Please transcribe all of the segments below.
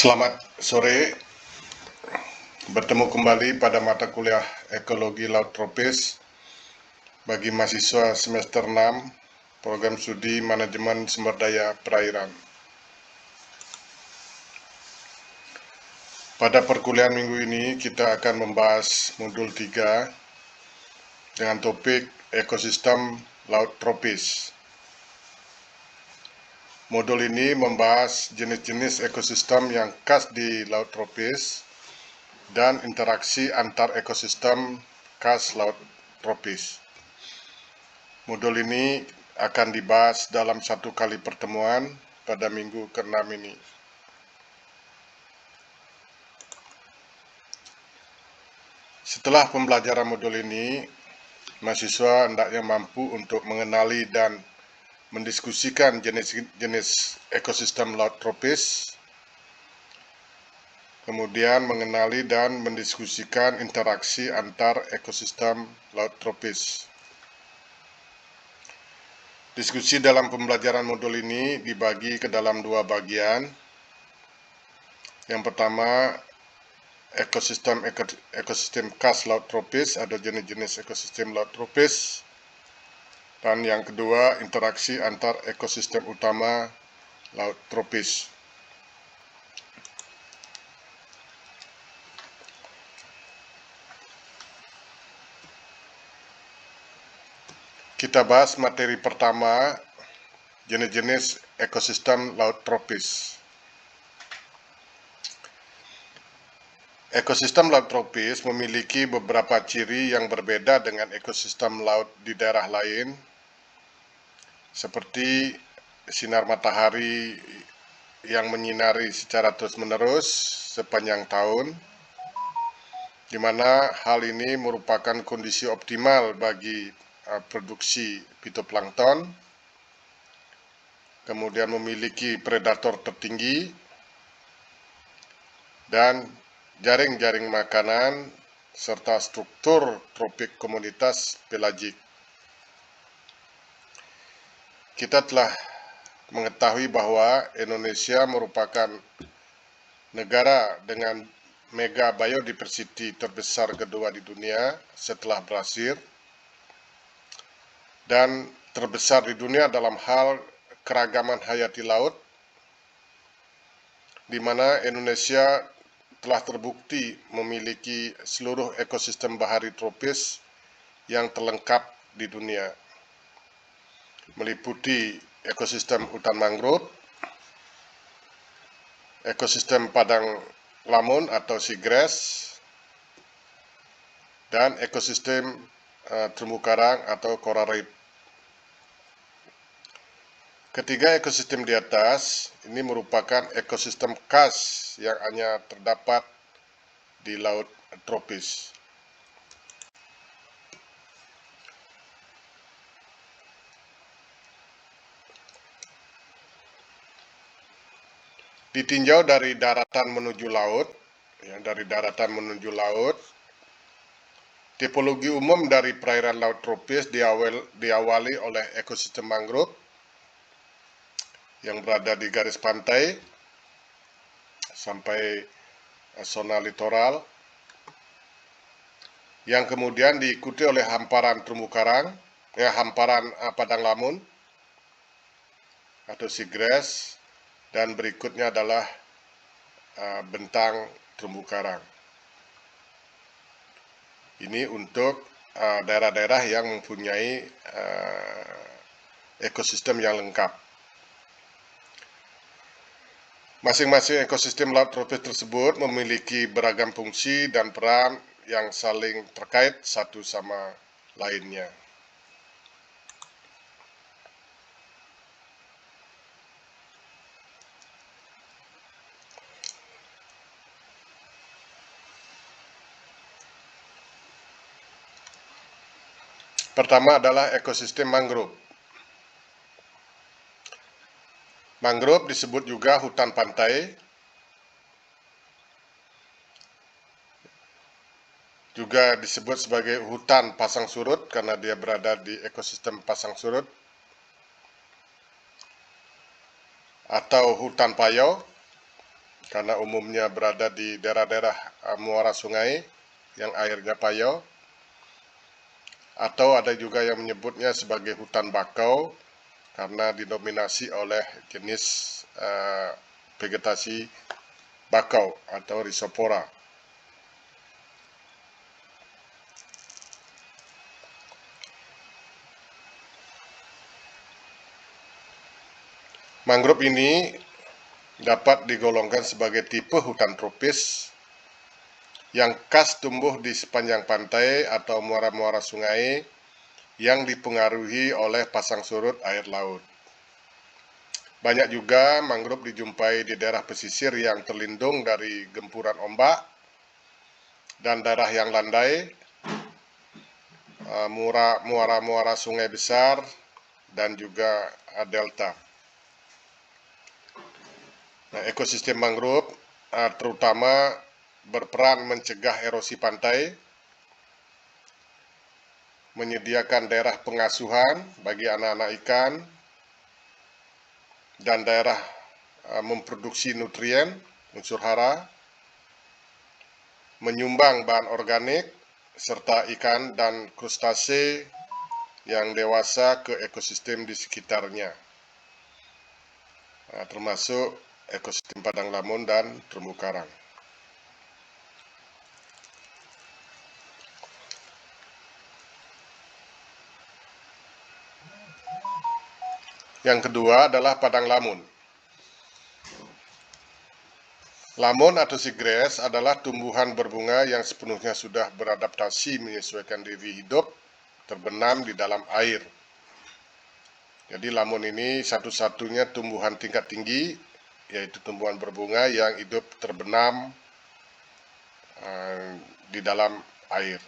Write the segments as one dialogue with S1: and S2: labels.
S1: Selamat sore, bertemu kembali pada mata kuliah Ekologi Laut Tropis bagi mahasiswa semester 6 Program Studi Manajemen Sumber Daya Perairan. Pada perkuliahan minggu ini kita akan membahas modul 3 dengan topik ekosistem laut tropis. Modul ini membahas jenis-jenis ekosistem yang khas di laut tropis dan interaksi antar ekosistem khas laut tropis. Modul ini akan dibahas dalam satu kali pertemuan pada minggu ke-6 ini. Setelah pembelajaran modul ini, mahasiswa hendaknya mampu untuk mengenali dan mendiskusikan jenis-jenis ekosistem laut tropis, kemudian mengenali dan mendiskusikan interaksi antar ekosistem laut tropis. Diskusi dalam pembelajaran modul ini dibagi ke dalam dua bagian. Yang pertama, ekosistem khas laut tropis, ada jenis-jenis ekosistem laut tropis. Dan yang kedua, interaksi antar ekosistem utama laut tropis. Kita bahas materi pertama, jenis-jenis ekosistem laut tropis. Ekosistem laut tropis memiliki beberapa ciri yang berbeda dengan ekosistem laut di daerah lain, seperti sinar matahari yang menyinari secara terus-menerus sepanjang tahun, di mana hal ini merupakan kondisi optimal bagi produksi fitoplankton, kemudian memiliki predator tertinggi, dan jaring-jaring makanan, serta struktur tropik komunitas pelagik. Kita telah mengetahui bahwa Indonesia merupakan negara dengan mega biodiversity terbesar kedua di dunia setelah Brasil, dan terbesar di dunia dalam hal keragaman hayati laut, di mana Indonesia telah terbukti memiliki seluruh ekosistem bahari tropis yang terlengkap di dunia, meliputi ekosistem hutan mangrove, ekosistem padang lamun atau seagrass, dan ekosistem terumbu karang atau coral reef. Ketiga ekosistem di atas ini merupakan ekosistem khas yang hanya terdapat di laut tropis. Ditinjau dari daratan menuju laut, tipologi umum dari perairan laut tropis diawali oleh ekosistem mangrove yang berada di garis pantai sampai zona litoral, yang kemudian diikuti oleh hamparan terumbu karang, hamparan padang lamun atau seagrass, dan berikutnya adalah bentang terumbu karang. Ini untuk daerah-daerah yang mempunyai ekosistem yang lengkap. Masing-masing ekosistem laut tropis tersebut memiliki beragam fungsi dan peran yang saling terkait satu sama lainnya. Pertama adalah ekosistem mangrove. Mangrove disebut juga hutan pantai, juga disebut sebagai hutan pasang surut karena dia berada di ekosistem pasang surut, atau hutan payau karena umumnya berada di daerah-daerah muara sungai yang airnya payau, atau ada juga yang menyebutnya sebagai hutan bakau karena didominasi oleh jenis vegetasi bakau atau Rhizopora. Mangrove ini dapat digolongkan sebagai tipe hutan tropis yang khas tumbuh di sepanjang pantai atau muara-muara sungai yang dipengaruhi oleh pasang surut air laut. Banyak juga mangrove dijumpai di daerah pesisir yang terlindung dari gempuran ombak dan daerah yang landai, muara-muara sungai besar, dan juga delta. Nah, ekosistem mangrove terutama berperan mencegah erosi pantai, menyediakan daerah pengasuhan bagi anak-anak ikan, dan daerah memproduksi nutrien, unsur hara, menyumbang bahan organik, serta ikan dan krustase yang dewasa ke ekosistem di sekitarnya, termasuk ekosistem padang lamun dan terumbu karang. Yang kedua adalah padang lamun. Lamun atau seagrass adalah tumbuhan berbunga yang sepenuhnya sudah beradaptasi menyesuaikan diri hidup terbenam di dalam air. Jadi lamun ini satu-satunya tumbuhan tingkat tinggi, yaitu tumbuhan berbunga yang hidup terbenam di dalam air.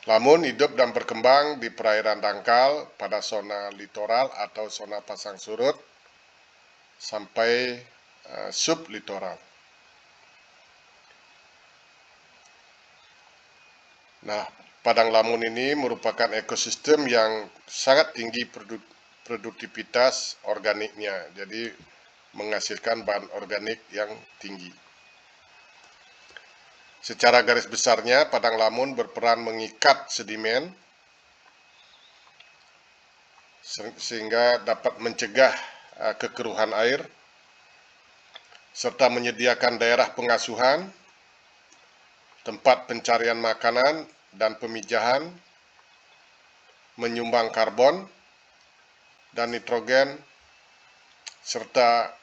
S1: Lamun hidup dan berkembang di perairan dangkal pada zona litoral atau zona pasang surut sampai sublitoral. Nah, padang lamun ini merupakan ekosistem yang sangat tinggi produktivitas organiknya, jadi menghasilkan bahan organik yang tinggi. Secara garis besarnya, padang lamun berperan mengikat sedimen sehingga dapat mencegah kekeruhan air, serta menyediakan daerah pengasuhan, tempat pencarian makanan dan pemijahan, menyumbang karbon dan nitrogen, serta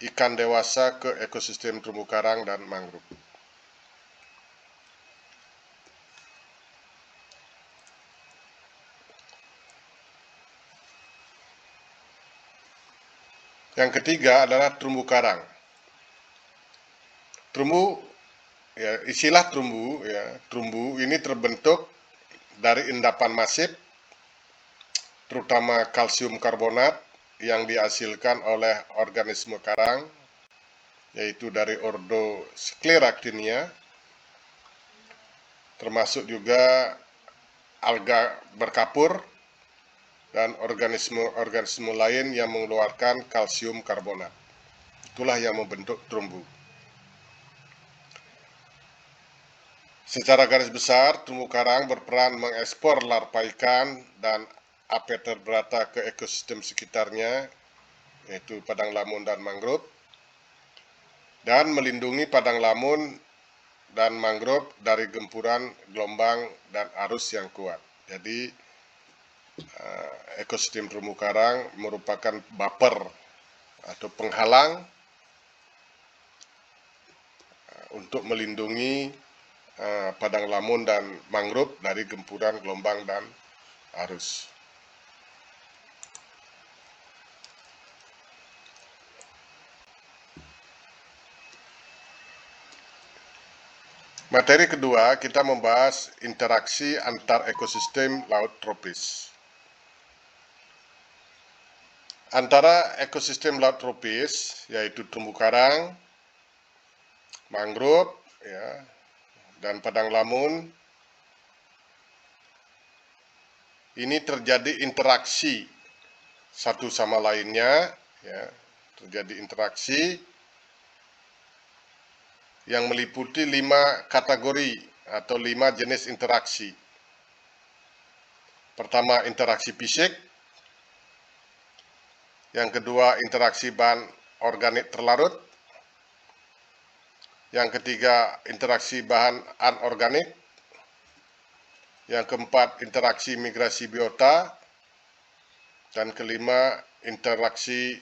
S1: ikan dewasa ke ekosistem terumbu karang dan mangrove. Yang ketiga adalah terumbu karang. Istilah terumbu ini terbentuk dari endapan masif, terutama kalsium karbonat yang dihasilkan oleh organisme karang, yaitu dari ordo Scleractinia, termasuk juga alga berkapur dan organisme lain yang mengeluarkan kalsium karbonat. Itulah yang membentuk terumbu. Secara garis besar, terumbu karang berperan mengekspor larva ikan dan Apeterbrata ke ekosistem sekitarnya, yaitu padang lamun dan mangrove, dan melindungi padang lamun dan mangrove dari gempuran gelombang dan arus yang kuat. Jadi ekosistem terumbu karang merupakan buffer atau penghalang untuk melindungi padang lamun dan mangrove dari gempuran gelombang dan arus. Materi kedua, kita membahas interaksi antar ekosistem laut tropis. Antara ekosistem laut tropis, yaitu terumbu karang, mangrove, dan padang lamun, ini terjadi interaksi satu sama lainnya, Terjadi interaksi yang meliputi 5 kategori atau 5 jenis interaksi. Pertama, interaksi fisik. Yang kedua, interaksi bahan organik terlarut. Yang ketiga, interaksi bahan anorganik. Yang keempat, interaksi migrasi biota. Dan kelima, interaksi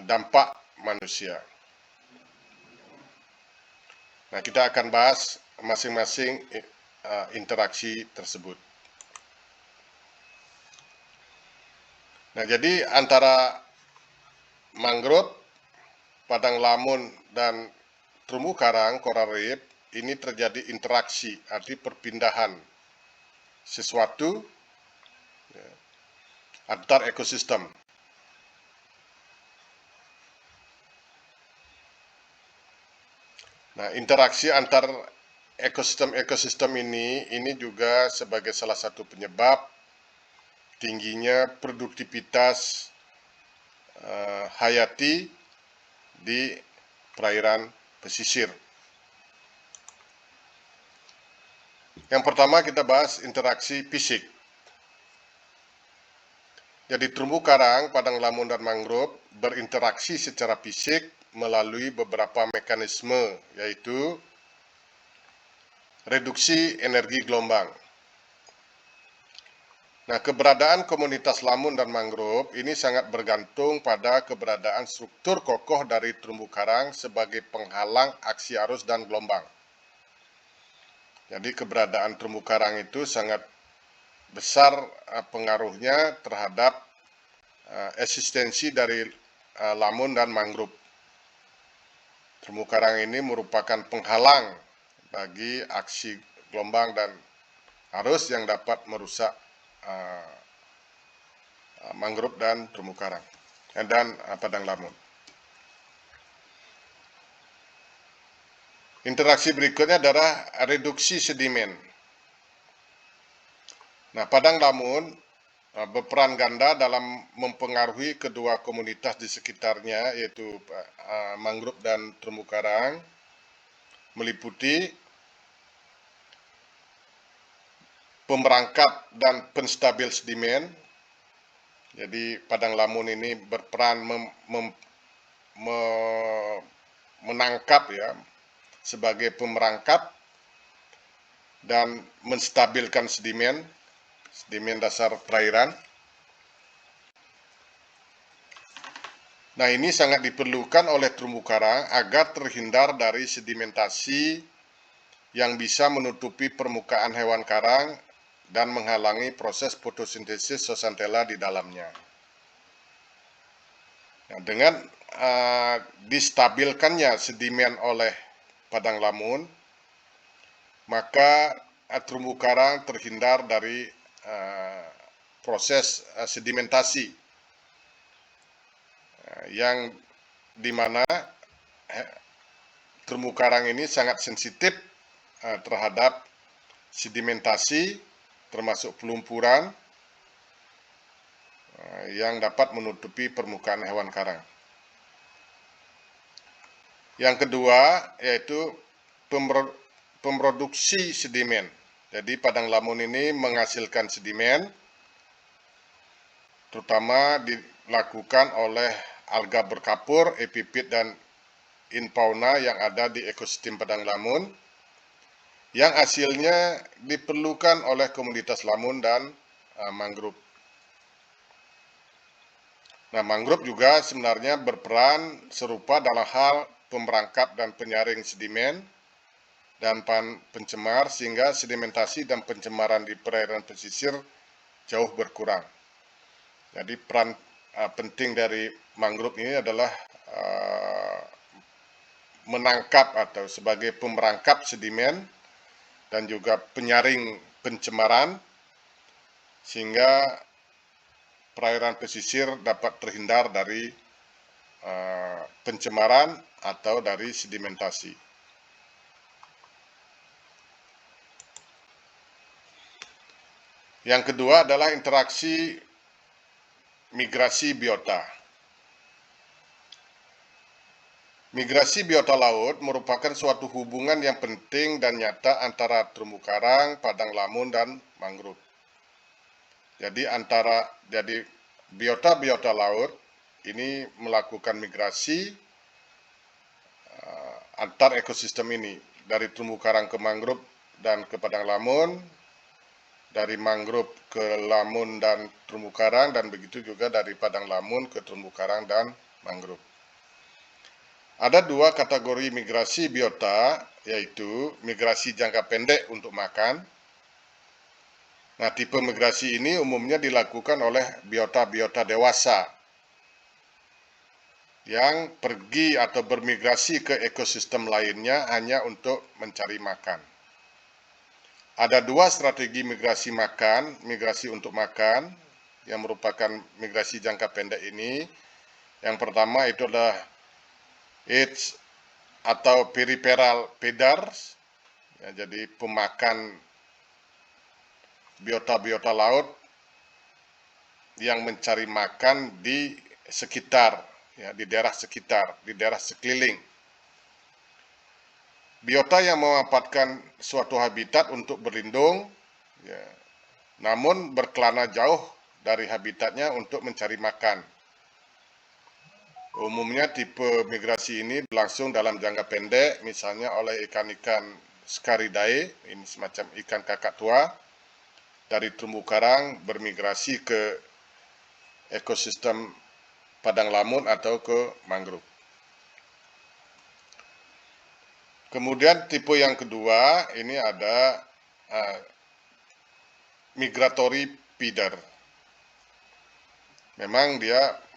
S1: dampak manusia. Nah, kita akan bahas masing-masing interaksi tersebut. Nah, jadi antara mangrove, padang lamun, dan terumbu karang, coral reef, ini terjadi interaksi, arti perpindahan sesuatu ya, antar ekosistem. Nah, interaksi antar ekosistem ini juga sebagai salah satu penyebab tingginya produktivitas hayati di perairan pesisir. Yang pertama kita bahas interaksi fisik. Jadi terumbu karang, padang lamun, dan mangrove berinteraksi secara fisik melalui beberapa mekanisme, yaitu reduksi energi gelombang. Nah, keberadaan komunitas lamun dan mangrove ini sangat bergantung pada keberadaan struktur kokoh dari terumbu karang sebagai penghalang aksi arus dan gelombang. Jadi keberadaan terumbu karang itu sangat besar pengaruhnya terhadap eksistensi dari lamun dan mangrove. Terumbu karang ini merupakan penghalang bagi aksi gelombang dan arus yang dapat merusak mangrove dan terumbu karang dan padang lamun. Interaksi berikutnya adalah reduksi sedimen. Nah, padang lamun berperan ganda dalam mempengaruhi kedua komunitas di sekitarnya, yaitu mangrove dan terumbu karang, meliputi pemerangkap dan penstabil sedimen. Jadi padang lamun ini berperan menangkap ya sebagai pemerangkap dan menstabilkan sedimen dasar perairan. Nah, ini sangat diperlukan oleh terumbu karang agar terhindar dari sedimentasi yang bisa menutupi permukaan hewan karang dan menghalangi proses fotosintesis zooxanthella di dalamnya. Nah, dengan distabilkannya sedimen oleh padang lamun, maka terumbu karang terhindar dari proses sedimentasi yang dimana terumbu karang ini sangat sensitif terhadap sedimentasi termasuk pelumpuran yang dapat menutupi permukaan hewan karang. Yang kedua yaitu pemroduksi sedimen. Jadi padang lamun ini menghasilkan sedimen, terutama dilakukan oleh alga berkapur, epifit, dan infauna yang ada di ekosistem padang lamun, yang hasilnya diperlukan oleh komunitas lamun dan mangrove. Nah, mangrove juga sebenarnya berperan serupa dalam hal pemerangkap dan penyaring sedimen dan pencemar, sehingga sedimentasi dan pencemaran di perairan pesisir jauh berkurang. Jadi peran penting dari mangrove ini adalah menangkap atau sebagai pemerangkap sedimen dan juga penyaring pencemaran, sehingga perairan pesisir dapat terhindar dari pencemaran atau dari sedimentasi. Yang kedua adalah interaksi migrasi biota. Migrasi biota laut merupakan suatu hubungan yang penting dan nyata antara terumbu karang, padang lamun, dan mangrove. Jadi biota-biota laut ini melakukan migrasi antar ekosistem ini, dari terumbu karang ke mangrove dan ke padang lamun, dari mangrove ke lamun dan terumbu karang, dan begitu juga dari padang lamun ke terumbu karang dan mangrove. Ada dua kategori migrasi biota, yaitu migrasi jangka pendek untuk makan. Nah, tipe migrasi ini umumnya dilakukan oleh biota-biota dewasa yang pergi atau bermigrasi ke ekosistem lainnya hanya untuk mencari makan. Ada dua strategi migrasi migrasi untuk makan, yang merupakan migrasi jangka pendek ini. Yang pertama itu adalah AIDS atau peripheral feeders, ya, jadi pemakan biota-biota laut yang mencari makan di sekitar, ya, di daerah sekitar, di daerah sekeliling. Biota yang memanfaatkan suatu habitat untuk berlindung, ya, namun berkelana jauh dari habitatnya untuk mencari makan. Umumnya tipe migrasi ini berlangsung dalam jangka pendek, misalnya oleh ikan-ikan Scaridae, ini semacam ikan kakak tua, dari terumbu karang bermigrasi ke ekosistem padang lamun atau ke mangrove. Kemudian tipe yang kedua, ini ada migratory feeder. Memang dia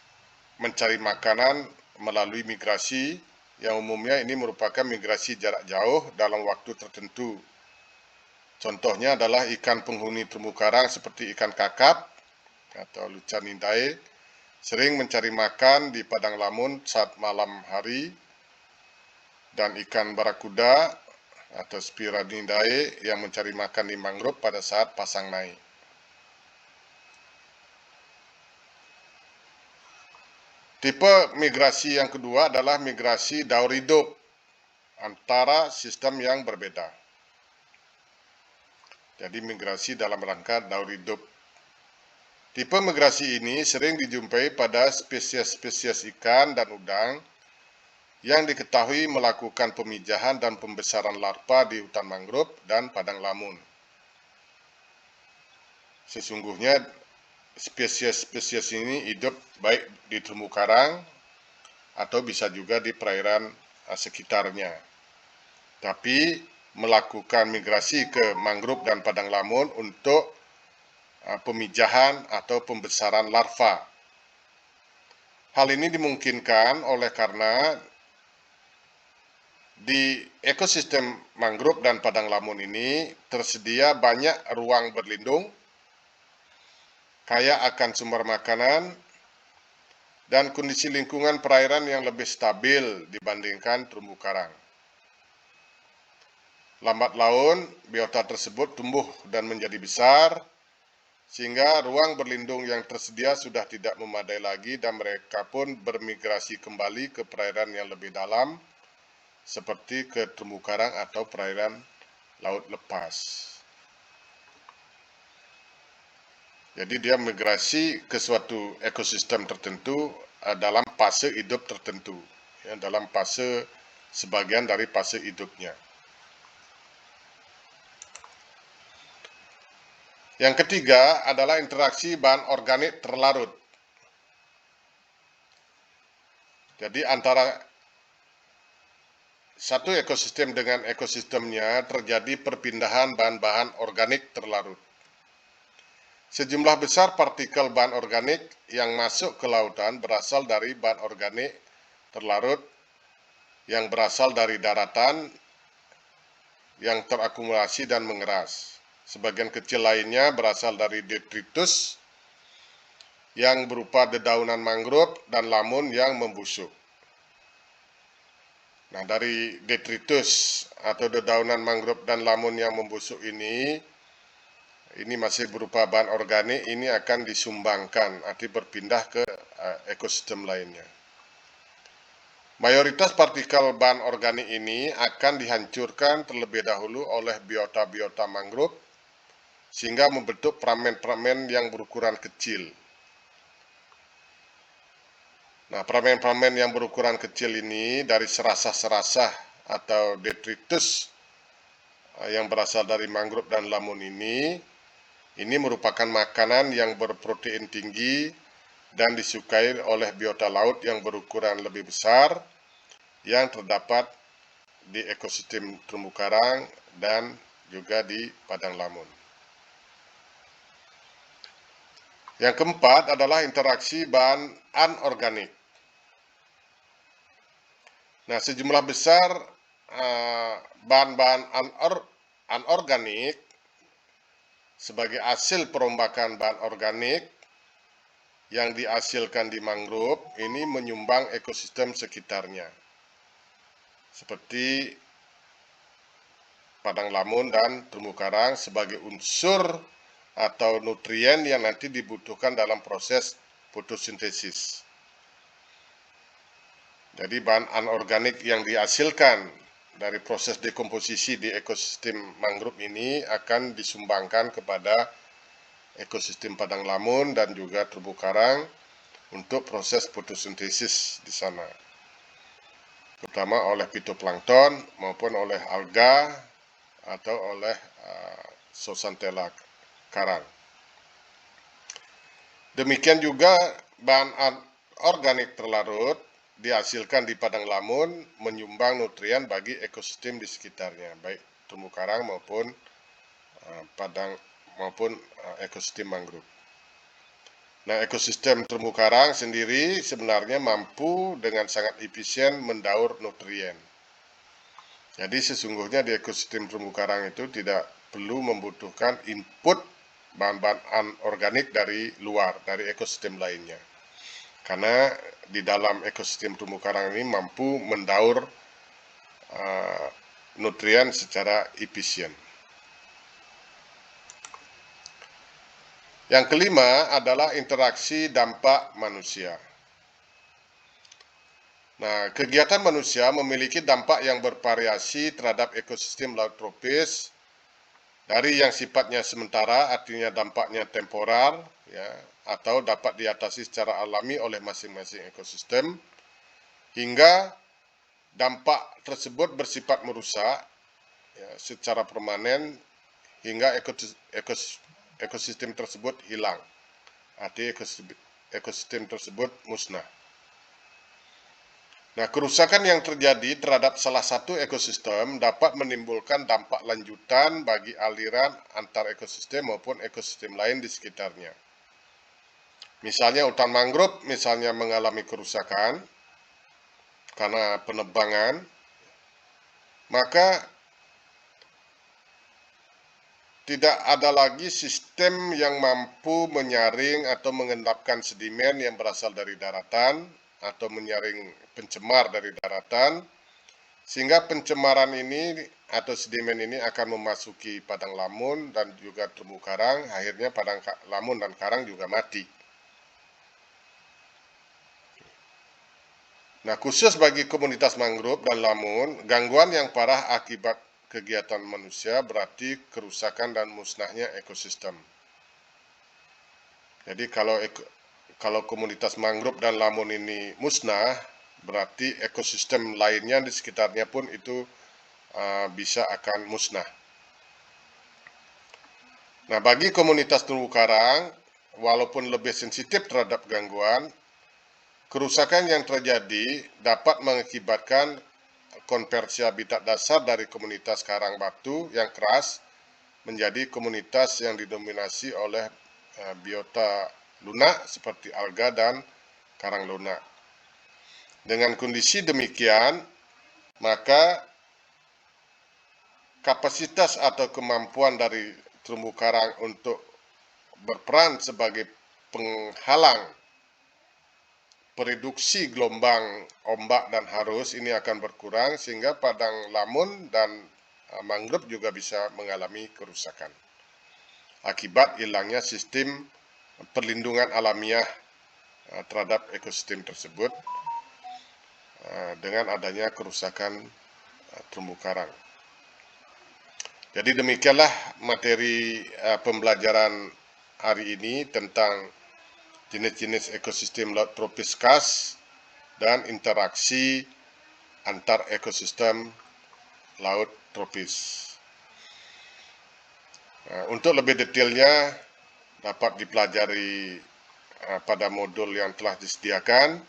S1: mencari makanan melalui migrasi, yang umumnya ini merupakan migrasi jarak jauh dalam waktu tertentu. Contohnya adalah ikan penghuni terumbu karang seperti ikan kakap atau Lucanidae, sering mencari makan di padang lamun saat malam hari, dan ikan barakuda atau Spiranidae yang mencari makan di mangrove pada saat pasang naik. Tipe migrasi yang kedua adalah migrasi daur hidup antara sistem yang berbeda. Jadi migrasi dalam rangka daur hidup. Tipe migrasi ini sering dijumpai pada spesies-spesies ikan dan udang yang diketahui melakukan pemijahan dan pembesaran larva di hutan mangrove dan padang lamun. Sesungguhnya spesies-spesies ini hidup baik di terumbu karang atau bisa juga di perairan sekitarnya. Tapi melakukan migrasi ke mangrove dan padang lamun untuk pemijahan atau pembesaran larva. Hal ini dimungkinkan oleh karena di ekosistem mangrove dan padang lamun ini tersedia banyak ruang berlindung, kaya akan sumber makanan, dan kondisi lingkungan perairan yang lebih stabil dibandingkan terumbu karang. Lambat laun, biota tersebut tumbuh dan menjadi besar, sehingga ruang berlindung yang tersedia sudah tidak memadai lagi dan mereka pun bermigrasi kembali ke perairan yang lebih dalam, seperti ke terumbu karang atau perairan laut lepas. Jadi dia migrasi ke suatu ekosistem tertentu dalam fase hidup tertentu, ya, dalam fase sebagian dari fase hidupnya. Yang ketiga adalah interaksi bahan organik terlarut. Jadi antara satu ekosistem dengan ekosistemnya terjadi perpindahan bahan-bahan organik terlarut. Sejumlah besar partikel bahan organik yang masuk ke lautan berasal dari bahan organik terlarut yang berasal dari daratan yang terakumulasi dan mengeras. Sebagian kecil lainnya berasal dari detritus yang berupa dedaunan mangrove dan lamun yang membusuk. Nah, dari detritus atau dedaunan mangrove dan lamun yang membusuk ini masih berupa bahan organik, ini akan disumbangkan, arti berpindah ke ekosistem lainnya. Mayoritas partikel bahan organik ini akan dihancurkan terlebih dahulu oleh biota-biota mangrove sehingga membentuk pramen-pramen yang berukuran kecil. Nah, pramen-pramen yang berukuran kecil ini dari serasah-serasah atau detritus yang berasal dari mangrove dan lamun ini merupakan makanan yang berprotein tinggi dan disukai oleh biota laut yang berukuran lebih besar yang terdapat di ekosistem terumbu karang dan juga di padang lamun. Yang keempat adalah interaksi bahan anorganik. Nah, sejumlah besar bahan-bahan anorganik sebagai hasil perombakan bahan organik yang dihasilkan di mangrove ini menyumbang ekosistem sekitarnya, seperti padang lamun dan terumbu karang sebagai unsur atau nutrien yang nanti dibutuhkan dalam proses fotosintesis. Jadi bahan anorganik yang dihasilkan dari proses dekomposisi di ekosistem mangrove ini akan disumbangkan kepada ekosistem padang lamun dan juga terumbu karang untuk proses fotosintesis di sana, terutama oleh fitoplankton maupun oleh alga atau oleh zooxanthella karang. Demikian juga bahan organik terlarut dihasilkan di padang lamun menyumbang nutrien bagi ekosistem di sekitarnya, baik terumbu karang maupun padang maupun ekosistem mangrove. Nah, ekosistem terumbu karang sendiri sebenarnya mampu dengan sangat efisien mendaur nutrien. Jadi sesungguhnya di ekosistem terumbu karang itu tidak perlu membutuhkan input bahan-bahan anorganik dari luar, dari ekosistem lainnya. Karena di dalam ekosistem terumbu karang ini mampu mendaur nutrien secara efisien. Yang kelima adalah interaksi dampak manusia. Nah, kegiatan manusia memiliki dampak yang bervariasi terhadap ekosistem laut tropis, dari yang sifatnya sementara, artinya dampaknya temporal, ya, atau dapat diatasi secara alami oleh masing-masing ekosistem, hingga dampak tersebut bersifat merusak ya, secara permanen hingga ekosistem tersebut hilang, artinya ekosistem tersebut musnah. Nah, kerusakan yang terjadi terhadap salah satu ekosistem dapat menimbulkan dampak lanjutan bagi aliran antar ekosistem maupun ekosistem lain di sekitarnya. Misalnya hutan mangrove misalnya mengalami kerusakan karena penebangan, maka tidak ada lagi sistem yang mampu menyaring atau mengendapkan sedimen yang berasal dari daratan atau menyaring pencemar dari daratan, sehingga pencemaran ini atau sedimen ini akan memasuki padang lamun dan juga terumbu karang, akhirnya padang lamun dan karang juga mati. Nah, khusus bagi komunitas mangrove dan lamun, gangguan yang parah akibat kegiatan manusia berarti kerusakan dan musnahnya ekosistem. Jadi kalau komunitas mangrove dan lamun ini musnah, berarti ekosistem lainnya di sekitarnya pun itu bisa akan musnah. Nah, bagi komunitas terumbu karang, walaupun lebih sensitif terhadap gangguan, kerusakan yang terjadi dapat mengakibatkan konversi habitat dasar dari komunitas karang batu yang keras menjadi komunitas yang didominasi oleh biota lunak seperti alga dan karang lunak. Dengan kondisi demikian, maka kapasitas atau kemampuan dari terumbu karang untuk berperan sebagai penghalang reduksi gelombang ombak dan arus ini akan berkurang sehingga padang lamun dan mangrove juga bisa mengalami kerusakan akibat hilangnya sistem perlindungan alamiah terhadap ekosistem tersebut dengan adanya kerusakan terumbu karang. Jadi demikianlah materi pembelajaran hari ini tentang jenis-jenis ekosistem laut tropis khas dan interaksi antar ekosistem laut tropis. Untuk lebih detailnya dapat dipelajari pada modul yang telah disediakan.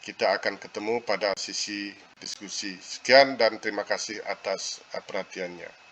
S1: Kita akan ketemu pada sesi diskusi. Sekian dan terima kasih atas perhatiannya.